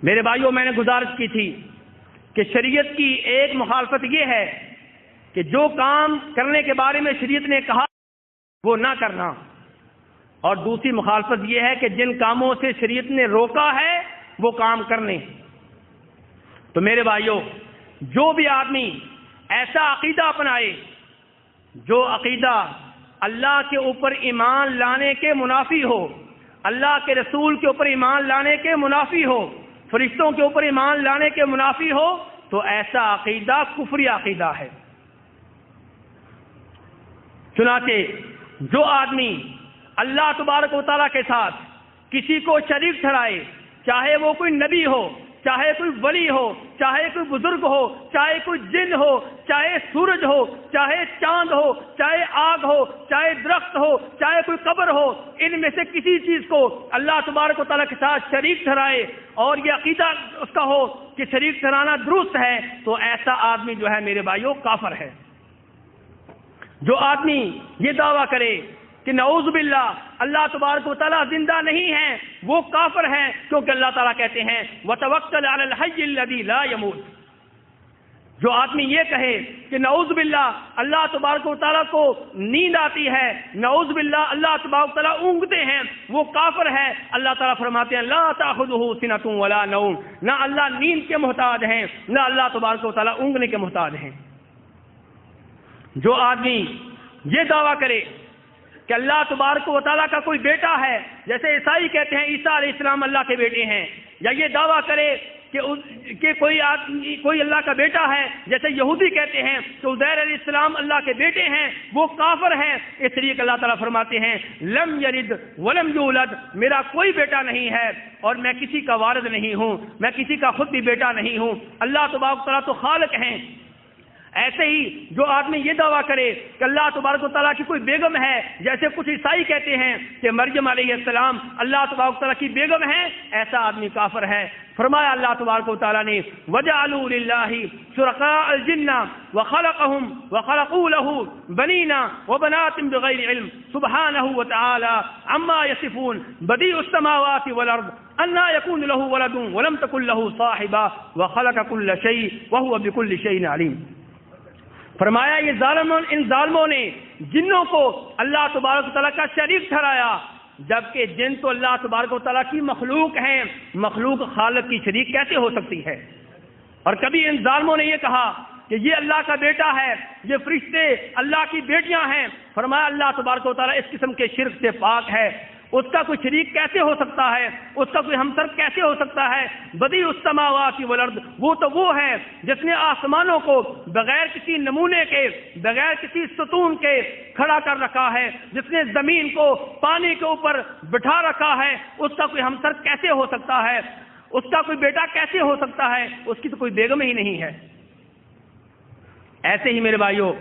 میرے بھائیوں، میں نے گزارش کی تھی کہ شریعت کی ایک مخالفت یہ ہے کہ جو کام کرنے کے بارے میں شریعت نے کہا وہ نہ کرنا، اور دوسری مخالفت یہ ہے کہ جن کاموں سے شریعت نے روکا ہے وہ کام کرنے۔ تو میرے بھائیوں، جو بھی آدمی ایسا عقیدہ اپنائے جو عقیدہ اللہ کے اوپر ایمان لانے کے منافی ہو، اللہ کے رسول کے اوپر ایمان لانے کے منافی ہو، فرشتوں کے اوپر ایمان لانے کے منافی ہو، تو ایسا عقیدہ کفری عقیدہ ہے۔ چنانچہ جو آدمی اللہ تبارک و تعالیٰ کے ساتھ کسی کو شریک ٹھہرائے، چاہے وہ کوئی نبی ہو، چاہے کوئی ولی ہو، چاہے کوئی بزرگ ہو، چاہے کوئی جن ہو، چاہے سورج ہو، چاہے چاند ہو، چاہے آگ ہو، چاہے درخت ہو، چاہے کوئی قبر ہو، ان میں سے کسی چیز کو اللہ تبارک و تعالیٰ کے ساتھ شریک ٹھہرائے اور یہ عقیدہ اس کا ہو کہ شریک ٹھہرانا درست ہے، تو ایسا آدمی جو ہے میرے بھائیوں کافر ہے۔ جو آدمی یہ دعویٰ کرے کہ نعوذ باللہ اللہ تبارک و تعالیٰ زندہ نہیں ہے، وہ کافر ہے، کیونکہ اللہ تعالیٰ کہتے ہیں وَتَوَكَّلْ عَلَى الْحَيِّ الَّذِي لَا يَمُوتُ۔ جو آدمی یہ کہے کہ نعوذ باللہ اللہ تبارک و تعالیٰ کو نیند آتی ہے، نعوذ باللہ اللہ تبارک و تعالیٰ اونگتے ہیں، وہ کافر ہے۔ اللہ تعالیٰ فرماتے ہیں لا تأخذہ سنۃ ولا نوم، نہ اللہ نیند کے محتاج ہیں، نہ اللہ تبارک و تعالیٰ اونگنے کے محتاج ہیں۔ جو آدمی یہ دعویٰ کرے کہ اللہ تبارک و تعالیٰ کا کوئی بیٹا ہے، جیسے عیسائی کہتے ہیں عیسیٰ علیہ السلام اللہ کے بیٹے ہیں، یا یہ دعویٰ کرے کہ کوئی اللہ کا بیٹا ہے، جیسے یہودی کہتے ہیں کہ عزیر علیہ السلام اللہ کے بیٹے ہیں، وہ کافر ہیں۔ اس لیے کہ اللہ تعالیٰ فرماتے ہیں لم یلد ولم یولد، میرا کوئی بیٹا نہیں ہے اور میں کسی کا والد نہیں ہوں، میں کسی کا خود بھی بیٹا نہیں ہوں، اللہ تبارک و تعالیٰ تو خالق ہیں۔ ایسے ہی جو آدمی یہ دعویٰ کرے کہ اللہ تبارک و تعالیٰ کی کوئی بیگم ہے، جیسے کچھ عیسائی کہتے ہیں کہ مریم علیہ السلام اللہ تبارک و تعالیٰ کی بیگم ہے، ایسا آدمی کافر ہے۔ فرمایا اللہ تبارک و تعالیٰ نے وَجَعَلُوا لِلَّهِ شُرَكَاءَ الْجِنَّ وَخَلَقَهُمْ وَخَلَقُوا لَهُ بَنِينَ وَبَنَاتٍ بِغَيْرِ عِلْمٍ سُبْحَانَهُ وَتَعَالَى عَمَّا يَصِفُونَ بَدِيعُ السَّمَاوَاتِ وَالْأَرْضِ أَنَّىٰ يَكُونُ لَهُ وَلَدٌ وَلَمْ تَكُن لَهُ صَاحِبَةٌ وَخَلَقَ كُلَّ شَيْءٍ وَهُوَ بِكُلِّ شَيْءٍ عَلِيمٌ۔ فرمایا یہ ان ظالموں نے جنوں کو اللہ تبارک و تعالیٰ کا شریک ٹھہرایا، جبکہ جن تو اللہ تبارک و تعالیٰ کی مخلوق ہیں، مخلوق خالق کی شریک کیسے ہو سکتی ہے؟ اور کبھی ان ظالموں نے یہ کہا کہ یہ اللہ کا بیٹا ہے، یہ فرشتے اللہ کی بیٹیاں ہیں۔ فرمایا اللہ تبارک و تعالیٰ اس قسم کے شرک سے پاک ہے، اس کا کوئی شریک کیسے ہو سکتا ہے، اس کا کوئی ہمسر کیسے ہو سکتا ہے؟ بدیع السماوات والارض، وہ تو وہ ہے جس نے آسمانوں کو بغیر کسی نمونے کے، بغیر کسی ستون کے کھڑا کر رکھا ہے، جس نے زمین کو پانی کے اوپر بٹھا رکھا ہے، اس کا کوئی ہمسر کیسے ہو سکتا ہے؟ اس کا کوئی بیٹا کیسے ہو سکتا ہے؟ اس کی تو کوئی بیگم ہی نہیں ہے۔ ایسے ہی میرے بھائیوں،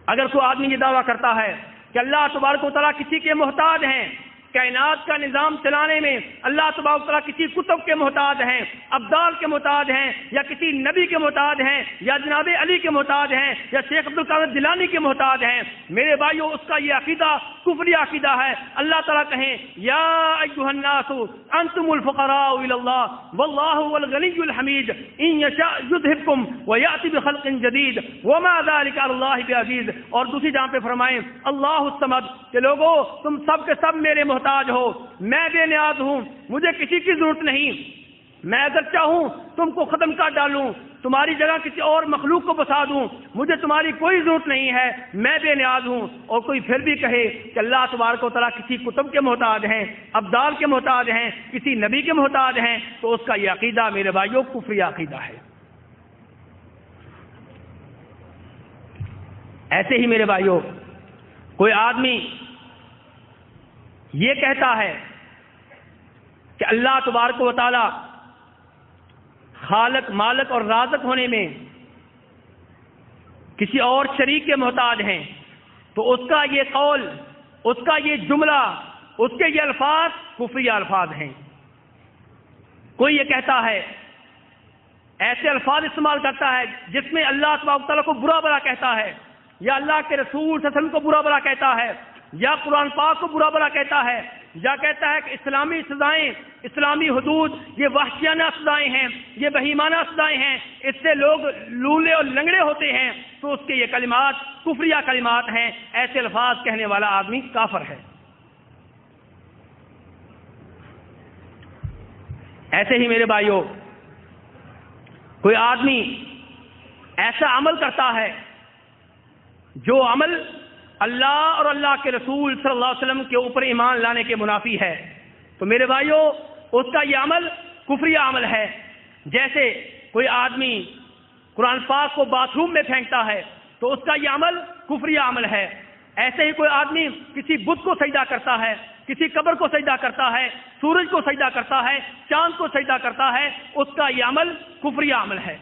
اگر کوئی آدمی یہ دعویٰ کرتا ہے کہ اللہ تبارک و تعالیٰ کسی کے محتاج ہیں، کائنات کا نظام چلانے میں اللہ تبارک و تعالیٰ کسی کتب کے محتاج ہیں، ابدال کے محتاج ہیں، یا کسی نبی کے محتاج ہیں، یا جناب علی کے محتاج ہیں، یا شیخ عبد القادر جیلانی کے محتاج ہیں، میرے بھائیوں اس کا یہ عقیدہ کفری عقیدہ ہے۔ اللہ تعالیٰ کہیں یا ایھا الناس انتم الفقراء الی اللہ واللہ هو الغنی الحمید ان یشاء یذھبکم ویأتی بخلق جدید وما ذلک علی اللہ بعزیز۔ اور دوسری جگہ پہ فرمائیں اللہ الصمد، کہ لوگوں تم سب کے سب میرے محتاج ہو، میں بے نیاز ہوں، مجھے کسی کی ضرورت نہیں، میں اگر چاہوں تم کو ختم کر ڈالوں، تمہاری جگہ کسی اور مخلوق کو بسا دوں، مجھے تمہاری کوئی ضرورت نہیں ہے، میں بے نیاز ہوں۔ اور کوئی پھر بھی کہے کہ اللہ تبارک و تعالیٰ کسی کتب کے محتاج ہیں، ابدال کے محتاج ہیں، کسی نبی کے محتاج ہیں، تو اس کا یہ عقیدہ میرے بھائیوں کفری عقیدہ ہے۔ ایسے ہی میرے بھائیوں، کوئی آدمی یہ کہتا ہے کہ اللہ تبارک و تعالیٰ خالق، مالک اور رازق ہونے میں کسی اور شریک کے محتاج ہیں، تو اس کا یہ قول، اس کا یہ جملہ، اس کے یہ الفاظ کفری الفاظ ہیں۔ کوئی یہ کہتا ہے، ایسے الفاظ استعمال کرتا ہے جس میں اللہ تبارک و تعالیٰ کو برا بھلا کہتا ہے، یا اللہ کے رسول صلی اللہ علیہ وسلم کو برا بھلا کہتا ہے، یا قرآن پاک کو برا بھلا کہتا ہے، یا کہتا ہے کہ اسلامی سزائیں، اسلامی حدود یہ وحشیانہ سزائیں ہیں، یہ بہیمانہ سزائیں ہیں، اس سے لوگ لولے اور لنگڑے ہوتے ہیں، تو اس کے یہ کلمات کفریہ کلمات ہیں، ایسے الفاظ کہنے والا آدمی کافر ہے۔ ایسے ہی میرے بھائیوں، کوئی آدمی ایسا عمل کرتا ہے جو عمل اللہ اور اللہ کے رسول صلی اللہ علیہ وسلم کے اوپر ایمان لانے کے منافی ہے، تو میرے بھائیوں اس کا یہ عمل کفریہ عمل ہے۔ جیسے کوئی آدمی قرآن پاک کو باتھ روم میں پھینکتا ہے تو اس کا یہ عمل کفریہ عمل ہے۔ ایسے ہی کوئی آدمی کسی بت کو سجدہ کرتا ہے، کسی قبر کو سجدہ کرتا ہے، سورج کو سجدہ کرتا ہے، چاند کو سجدہ کرتا ہے، اس کا یہ عمل کفریہ عمل ہے۔